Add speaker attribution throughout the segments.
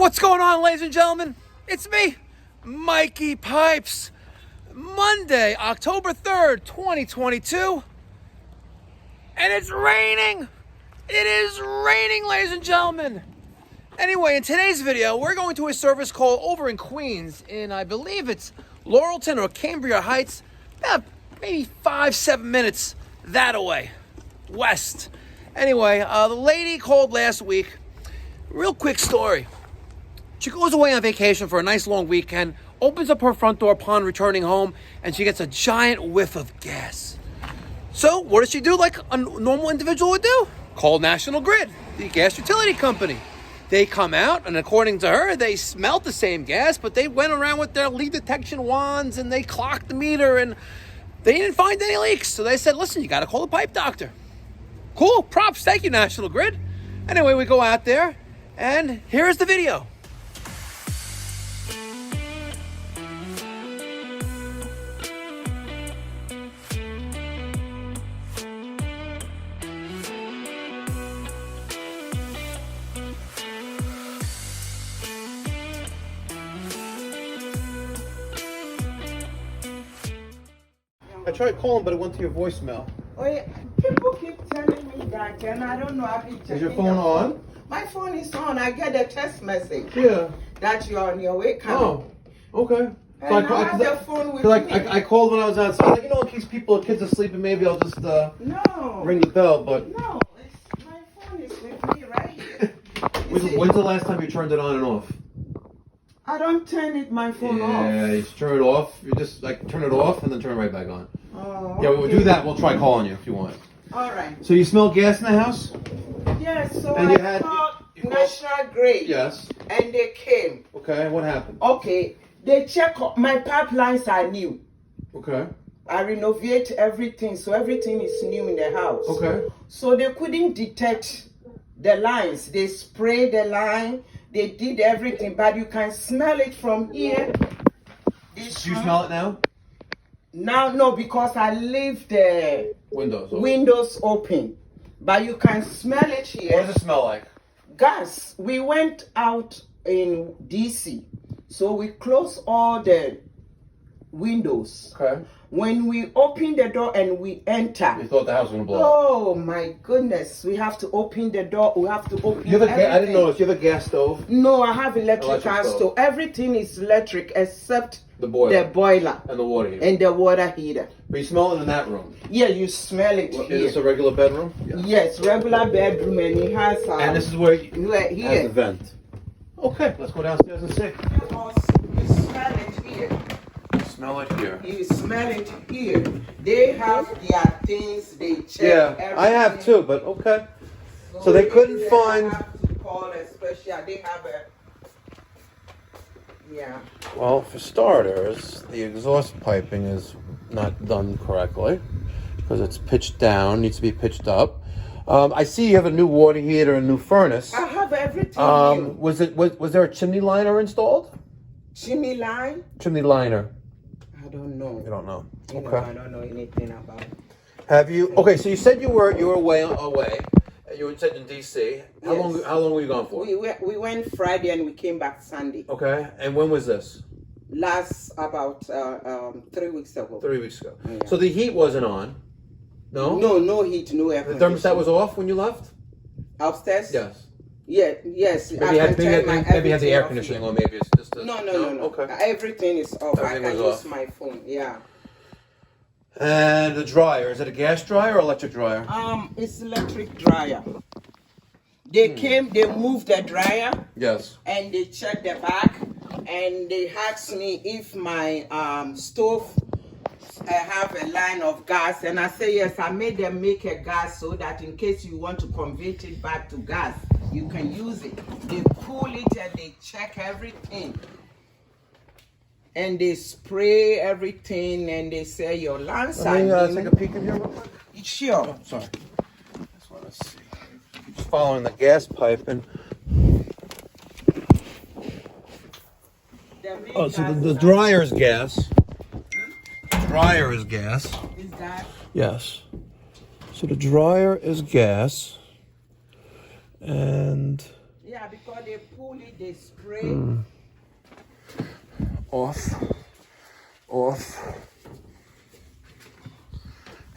Speaker 1: What's going on, ladies and gentlemen? It's me, Mikey Pipes. Monday, October 3rd, 2022. And it's raining. It is raining, ladies and gentlemen. Anyway, in today's video, we're going to a service call over in Queens, in I believe it's Laurelton or Cambria Heights, about maybe 5-7 minutes that away, west. Anyway, the lady called last week. Real quick story. She goes away on vacation for a nice long weekend, opens up her front door upon returning home, and she gets a giant whiff of gas. So what does she do like a normal individual would do? Call National Grid, the gas utility company. They come out, and according to her, they smelled the same gas, but they went around with their leak detection wands, and they clocked the meter, and they didn't find any leaks. So they said, listen, you got to call the pipe doctor. Cool, props, thank you, National Grid. Anyway, we go out there, and here's the video. I tried calling, but it went to your voicemail.
Speaker 2: Oh yeah, people keep telling me that, and I don't know. I've been checking.
Speaker 1: Is your phone on?
Speaker 2: My phone is on. I get a text message.
Speaker 1: Yeah.
Speaker 2: That you're on your way coming.
Speaker 1: Oh, okay.
Speaker 2: And I have the phone with me.
Speaker 1: I called when I was outside. I was like, in case kids are sleeping, maybe I'll just
Speaker 2: no.
Speaker 1: ring the bell. But
Speaker 2: no, my phone is with me right here.
Speaker 1: When's the last time you turned it on and off?
Speaker 2: I don't turn my phone off.
Speaker 1: Yeah, you just turn it off. You just turn it off and then turn it right back on.
Speaker 2: Oh,
Speaker 1: yeah, we'll do that. We'll try calling you if you want.
Speaker 2: All right.
Speaker 1: So you smell gas in the house?
Speaker 2: Yes. So
Speaker 1: and
Speaker 2: I called National Grid.
Speaker 1: Yes.
Speaker 2: And they came.
Speaker 1: Okay. What happened?
Speaker 2: Okay. They check my pipelines are new.
Speaker 1: Okay.
Speaker 2: I renovate everything, so everything is new in the house.
Speaker 1: Okay.
Speaker 2: So they couldn't detect the lines. They sprayed the line. They did everything, but you can smell it from here.
Speaker 1: Do you smell it now?
Speaker 2: Now, no, because I leave the windows open. But you can smell it here.
Speaker 1: What does it smell like?
Speaker 2: Gas. We went out in DC, so we closed all the windows.
Speaker 1: Okay.
Speaker 2: When we open the door and we enter,
Speaker 1: you thought the house was gonna blow up.
Speaker 2: Oh my goodness! We have to open the door. We have to open.
Speaker 1: You have I didn't notice. You have a gas stove?
Speaker 2: No, I have electric stove. Everything is electric except the boiler
Speaker 1: and the water heater.
Speaker 2: And the water heater.
Speaker 1: But you smell it in that room?
Speaker 2: Yeah, you smell it here.
Speaker 1: Is this a regular bedroom?
Speaker 2: Yes, regular bedroom, and it has.
Speaker 1: And this is where
Speaker 2: here
Speaker 1: has the vent. Okay, let's go downstairs and see.
Speaker 2: You smell it here.
Speaker 1: Smell it here.
Speaker 2: You smell it here. They have their things. They check.
Speaker 1: Yeah,
Speaker 2: everything.
Speaker 1: I have too, but okay. So they couldn't find.
Speaker 2: Have to call a special. They have a. Yeah.
Speaker 1: Well, for starters, the exhaust piping is not done correctly because it's pitched down. Needs to be pitched up. I see you have a new water heater and new furnace.
Speaker 2: I have everything. New.
Speaker 1: Was there a chimney liner installed?
Speaker 2: Chimney line?
Speaker 1: Chimney liner.
Speaker 2: I don't know.
Speaker 1: You don't know.
Speaker 2: Okay.
Speaker 1: No,
Speaker 2: I don't know anything about it.
Speaker 1: Have you? Okay, so you said you were away. You said in DC. How long were you gone for?
Speaker 2: We went Friday and we came back Sunday.
Speaker 1: Okay, and when was this?
Speaker 2: Last about 3 weeks ago.
Speaker 1: 3 weeks ago.
Speaker 2: Yeah.
Speaker 1: So the heat wasn't on. No.
Speaker 2: No heat, no air.
Speaker 1: The thermostat was off when you left.
Speaker 2: Upstairs.
Speaker 1: Yes.
Speaker 2: Yeah. Yes.
Speaker 1: Maybe you had the air conditioning on. Maybe it's just.
Speaker 2: No.
Speaker 1: Okay.
Speaker 2: Everything is off.
Speaker 1: Everything
Speaker 2: I can
Speaker 1: was
Speaker 2: use my phone. Yeah.
Speaker 1: And the dryer, is it a gas dryer or electric dryer?
Speaker 2: It's electric dryer. They came, they moved the dryer.
Speaker 1: Yes.
Speaker 2: And they checked the back, and they asked me if my stove have a line of gas, and I say yes. I made them make a gas so that in case you want to convert it back to gas, you can use it. They cool it and they check everything. And they spray everything, and they say your lines are new.
Speaker 1: Take a peek in here real quick?
Speaker 2: Sure.
Speaker 1: Oh, sorry. Just want to see. Just following the gas pipe and. Oh, so the dryer is gas. Dryer is gas.
Speaker 2: Is that?
Speaker 1: Yes. So the dryer is gas. And
Speaker 2: yeah, Yeah, because they pull it, they spray.
Speaker 1: Off, off,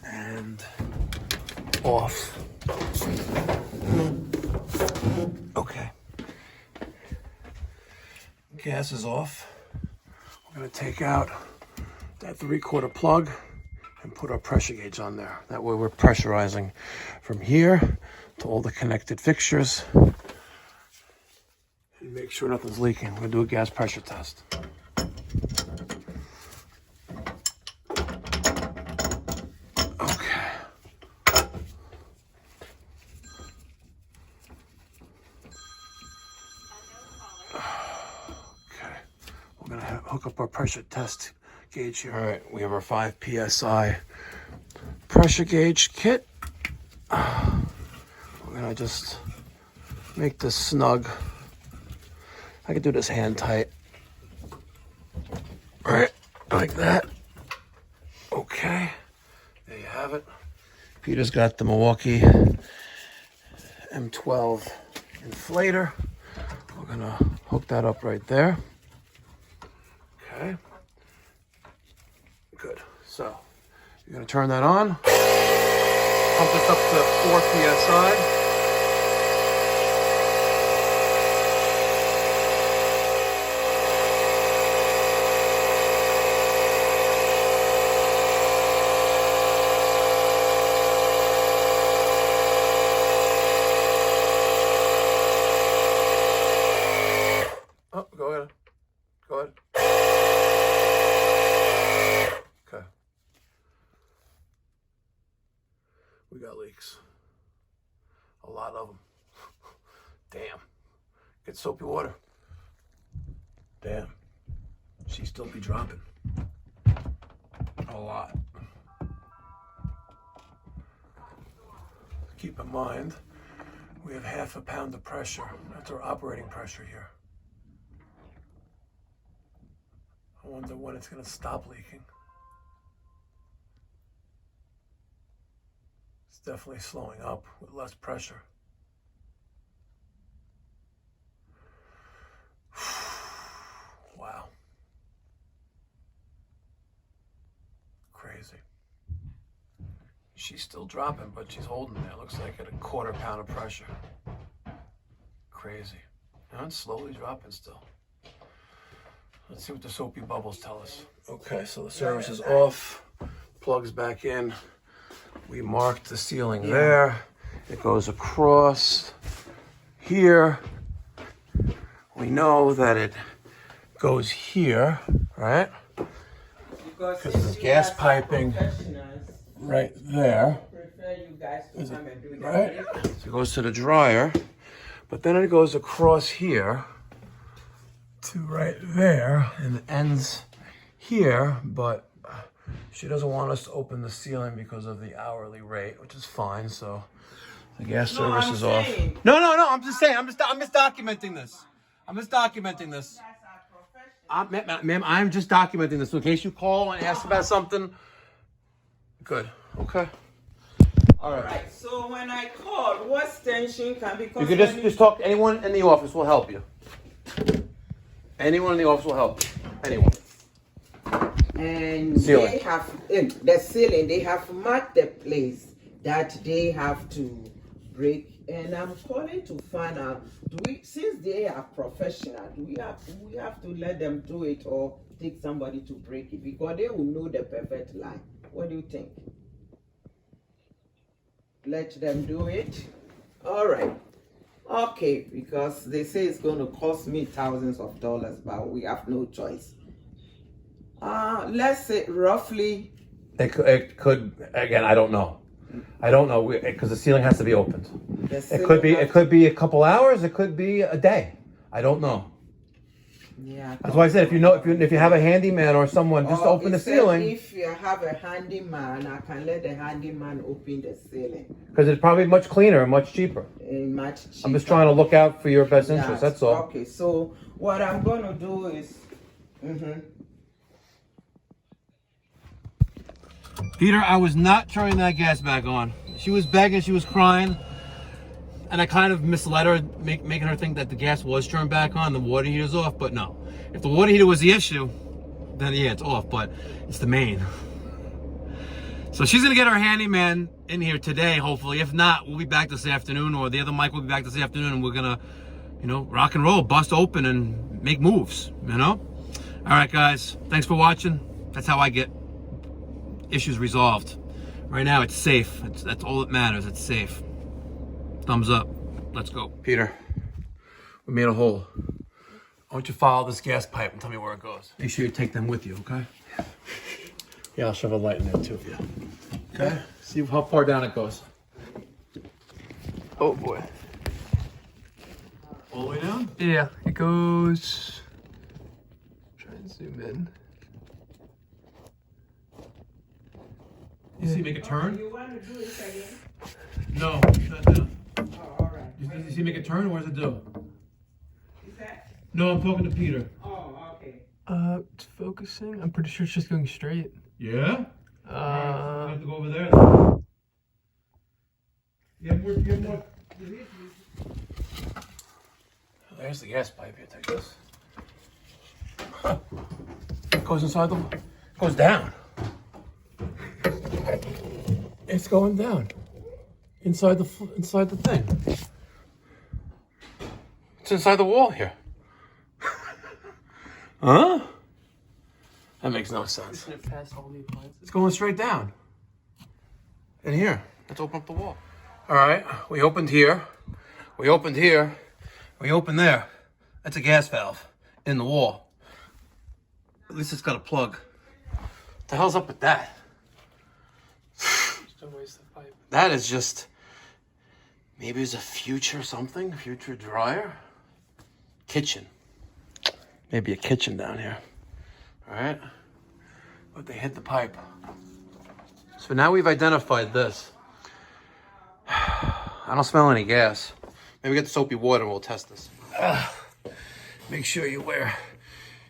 Speaker 1: and off. Okay. Gas is off. We're gonna take out that 3/4 plug and put our pressure gauge on there. That way we're pressurizing from here to all the connected fixtures and make sure nothing's leaking. We're gonna do a gas pressure test. Okay. Okay. We're gonna hook up our pressure test gauge here. All right, we have our 5 PSI pressure gauge kit. We're gonna just make this snug. I can do this hand tight. All right, like that. Okay, there you have it. Peter's got the Milwaukee M12 inflator. We're gonna hook that up right there. Okay. Good. So you're gonna turn that on. Pump this up to 4 PSI. Oh, go ahead. Go ahead. Okay. We got leaks. A lot of them. Damn. Get soapy water. Damn. She still be dropping. A lot. Keep in mind, we have 1/2 pound of pressure. That's our operating pressure here. I wonder when it's going to stop leaking. It's definitely slowing up with less pressure. Wow. Crazy. She's still dropping, but she's holding there. Looks like at 1/4 pound of pressure. Crazy. And it's slowly dropping still. Let's see what the soapy bubbles tell us. Okay, so the service is off. Plugs back in. We marked the ceiling there. It goes across here. We know that it goes here, right? Because there's gas piping right there. Right? So it goes to the dryer, but then it goes across here to right there and it ends here, but she doesn't want us to open the ceiling because of the hourly rate, which is fine. So the gas service is off. No. I'm just saying. I'm just documenting this. I'm just documenting this. Ma'am, I'm just documenting this. So in case you call and ask about something. Good. Okay. All right.
Speaker 2: So when I call, what extension can be?
Speaker 1: You can just talk to anyone in the office. Will help you. Anyone in the office will help. Anyone.
Speaker 2: And
Speaker 1: ceiling.
Speaker 2: They have the ceiling. They have marked the place that they have to break. And I'm calling to find out. Since they are professional, do we have to let them do it or take somebody to break it, because they will know the perfect line. What do you think? Let them do it. All right. Okay, because they say it's going to cost me thousands of dollars, but we have no choice. Let's say roughly.
Speaker 1: It could again. I don't know. Because the ceiling has to be opened. It could be a couple hours. It could be a day. I don't know.
Speaker 2: Yeah.
Speaker 1: That's why I said if you have a handyman or someone, just open the ceiling.
Speaker 2: If you have a handyman, I can let the handyman open the ceiling.
Speaker 1: Because it's probably much cleaner and much cheaper.
Speaker 2: Much cheaper.
Speaker 1: I'm just trying to look out for your best interest. That's all.
Speaker 2: Okay. So what I'm going to do is. Peter,
Speaker 1: I was not turning that gas back on. She was begging. She was crying. And I kind of misled her, making her think that the gas was turned back on, the water heater's off, but no. If the water heater was the issue, then yeah, it's off, but it's the main. So she's gonna get her handyman in here today, hopefully. If not, we'll be back this afternoon, or the other Mike will be back this afternoon, and we're gonna, you know, rock and roll, bust open and make moves, you know? All right, guys, thanks for watching. That's how I get issues resolved. Right now, it's safe. That's all that matters. It's safe. Thumbs up. Let's go. Peter, we made a hole. I want you to follow this gas pipe and tell me where it goes. Make sure you take them with you, okay? Yeah, I'll shove a light in there too. Yeah. Okay? See how far down it goes. Oh boy. All the way down?
Speaker 3: Yeah, it goes. Try and zoom in.
Speaker 1: You see, make a turn?
Speaker 2: You want to do it again?
Speaker 1: No, shut down.
Speaker 2: Oh, all right.
Speaker 1: You see, make a turn, or what does it do?
Speaker 2: Is that?
Speaker 1: No, I'm talking to Peter.
Speaker 2: Oh, okay.
Speaker 3: It's focusing. I'm pretty sure it's just going straight.
Speaker 1: Yeah? You have to go over there. You have more. There's the gas pipe here. Take this. It goes inside the. It goes down. It's going down. Inside the thing. It's inside the wall here. Huh? That makes no sense.
Speaker 3: Isn't it past all the appliances?
Speaker 1: It's going straight down. In here. Let's open up the wall. All right. We opened here. We opened here. We opened there. That's a gas valve in the wall. At least it's got a plug. What the hell's up with that?
Speaker 3: Just a waste of pipe.
Speaker 1: That is just... Maybe it's a future something? Future dryer? Kitchen. Maybe a kitchen down here. All right. But they hit the pipe. So now we've identified this. I don't smell any gas. Maybe get the soapy water and we'll test this. Make sure you wear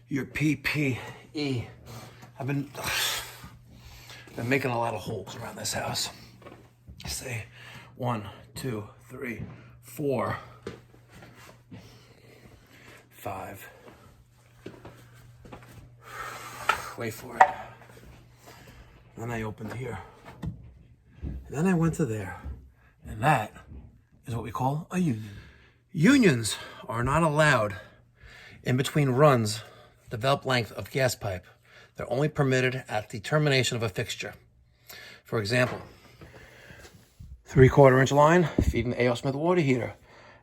Speaker 1: your PPE. I've been making a lot of holes around this house. Say 1, 2, 3, 4, 5. Wait for it. Then I opened here. And then I went to there. And that is what we call a union. Unions are not allowed in between runs developed length of gas pipe. They're only permitted at the termination of a fixture. For example, 3/4 inch line feeding the A.O. Smith water heater,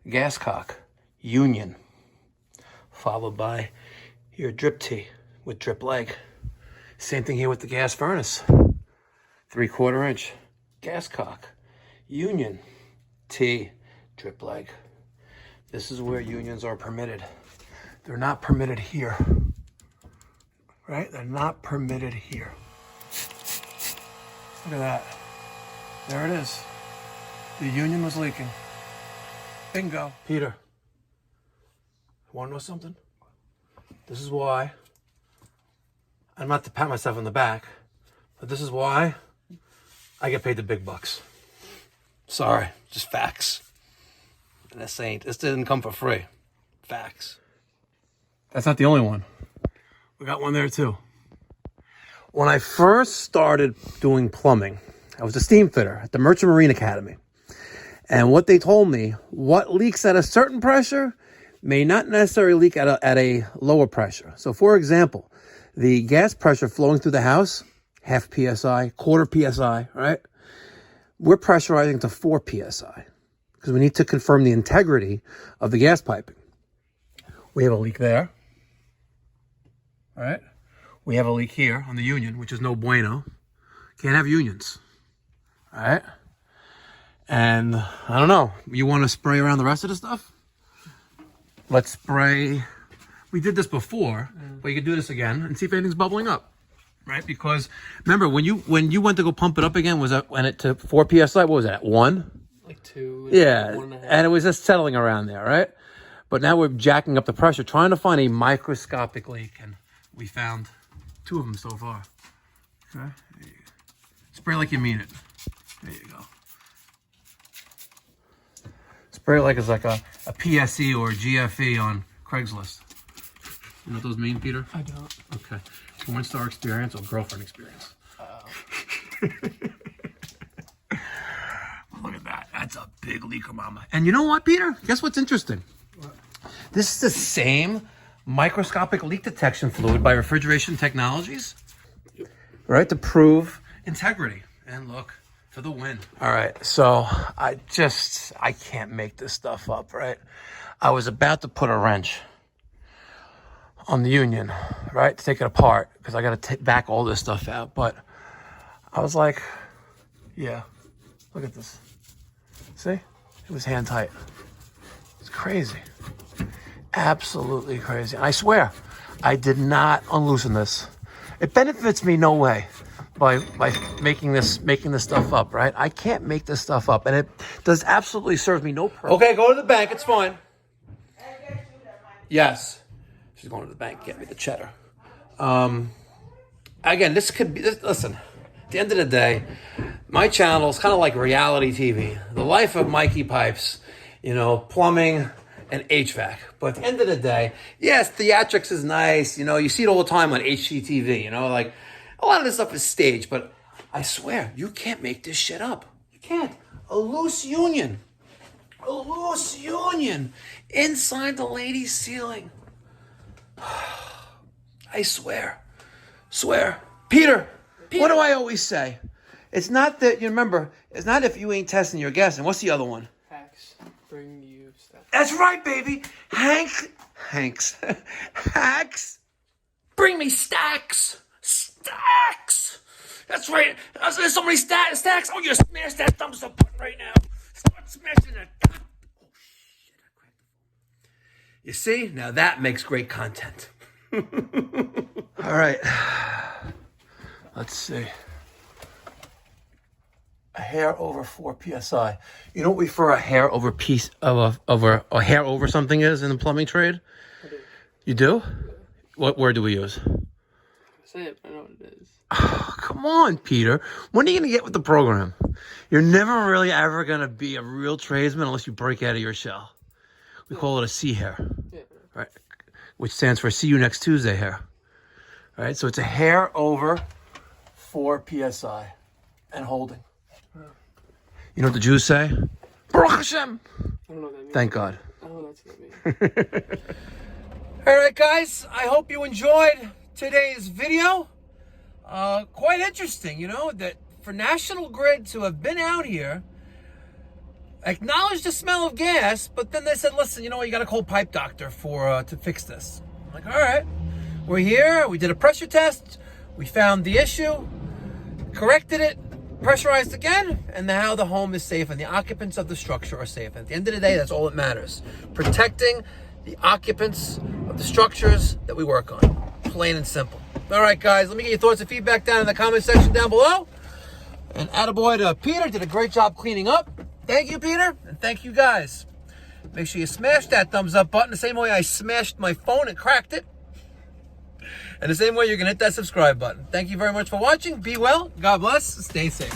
Speaker 1: gas cock, union, followed by your drip tee with drip leg. Same thing here with the gas furnace. 3/4 inch gas cock, union, T, drip leg. This is where unions are permitted. They're not permitted here. Right? They're not permitted here. Look at that. There it is. The union was leaking. Bingo. Peter, want to know something? This is why, I'm not to pat myself on the back, but this is why I get paid the big bucks. Sorry, just facts. And this didn't come for free. Facts. That's not the only one. We got one there too. When I first started doing plumbing, I was a steam fitter at the Merchant Marine Academy. And what they told me, what leaks at a certain pressure may not necessarily leak at a lower pressure. So for example, the gas pressure flowing through the house, 0.5 PSI, 1/4 PSI, right? We're pressurizing to 4 PSI because we need to confirm the integrity of the gas piping. We have a leak there, all right? We have a leak here on the union, which is no bueno. Can't have unions, all right? And I don't know, you want to spray around the rest of the stuff? Let's spray. We did this before, but you can do this again and see if anything's bubbling up, right? Because remember, when you went to go pump it up again, was that when it to 4 PSI? What was that, 1?
Speaker 3: Like 2.
Speaker 1: Yeah,
Speaker 3: 1.5.
Speaker 1: and it was just settling around there, right? But now we're jacking up the pressure, trying to find a microscopic leak, and we found 2 of them so far. Okay, there you go. Spray like you mean it. There you go. Spray Very like it's like a PSE or a GFE on Craigslist. You know what those mean, Peter?
Speaker 3: I don't.
Speaker 1: Okay. 1-star experience or girlfriend experience. Look at that. That's a big leaker, mama. And you know what, Peter? Guess what's interesting?
Speaker 3: What?
Speaker 1: This is the same microscopic leak detection fluid by Refrigeration Technologies, right, to prove integrity. And look, for the win. All right, so I can't make this stuff up, right? I was about to put a wrench on the union, right, to take it apart, because I got to take back all this stuff out. But I was like, yeah, look at this. See? It was hand tight. It's crazy. Absolutely crazy. And I swear, I did not unloosen this. It benefits me no way by making this stuff up, right? I can't make this stuff up, and it does absolutely serve me no purpose. Okay, go to the bank. It's fine. Yes. She's going to the bank. Get me the cheddar. Again, this could be... Listen, at the end of the day, my channel is kind of like reality TV. The life of Mikey Pipes, you know, plumbing and HVAC. But at the end of the day, yes, theatrics is nice. You know, you see it all the time on HGTV. You know, like a lot of this stuff is staged. But I swear, you can't make this shit up. You can't. A loose union inside the lady's ceiling. I swear. Peter, what do I always say? It's not that, you remember, it's not if you ain't testing, you're guessing. What's the other one?
Speaker 3: Hacks bring you stuff.
Speaker 1: That's right, baby. Hacks. Bring me stacks. That's right. There's so many stacks. I want you to smash that thumbs up button right now. Start smashing it. Oh, shit. I cracked the phone. You see? Now that makes great content. All right. Let's see. A hair over 4 psi. You know what we refer a hair over a hair over something is in the plumbing trade?
Speaker 3: I do.
Speaker 1: You do? What word do we use?
Speaker 3: Say it, I know what it is.
Speaker 1: Oh, come on, Peter. When are you going to get with the program? You're never really ever going to be a real tradesman unless you break out of your shell. We call it a C hair.
Speaker 3: Yeah.
Speaker 1: Right? Which stands for see you next Tuesday hair. All right? So it's a hair over 4 psi and holding. You know what the Jews say? Baruch Hashem.
Speaker 3: I don't know what that means.
Speaker 1: Thank God.
Speaker 3: I don't know what that means.
Speaker 1: All right, guys. I hope you enjoyed today's video. Quite interesting, you know, that for National Grid to have been out here, acknowledged the smell of gas, but then they said, listen, you know what, you got to call pipe doctor to fix this. I'm like, all right. We're here. We did a pressure test. We found the issue, corrected it, pressurized again, and now the home is safe and the occupants of the structure are safe. And at the end of the day, that's all that matters. Protecting the occupants of the structures that we work on. Plain and simple. All right, guys, let me get your thoughts and feedback down in the comment section down below. And attaboy to Peter, did a great job cleaning up. Thank you, Peter, and thank you, guys. Make sure you smash that thumbs up button the same way I smashed my phone and cracked it. And the same way you're going to hit that subscribe button. Thank you very much for watching. Be well. God bless. Stay safe.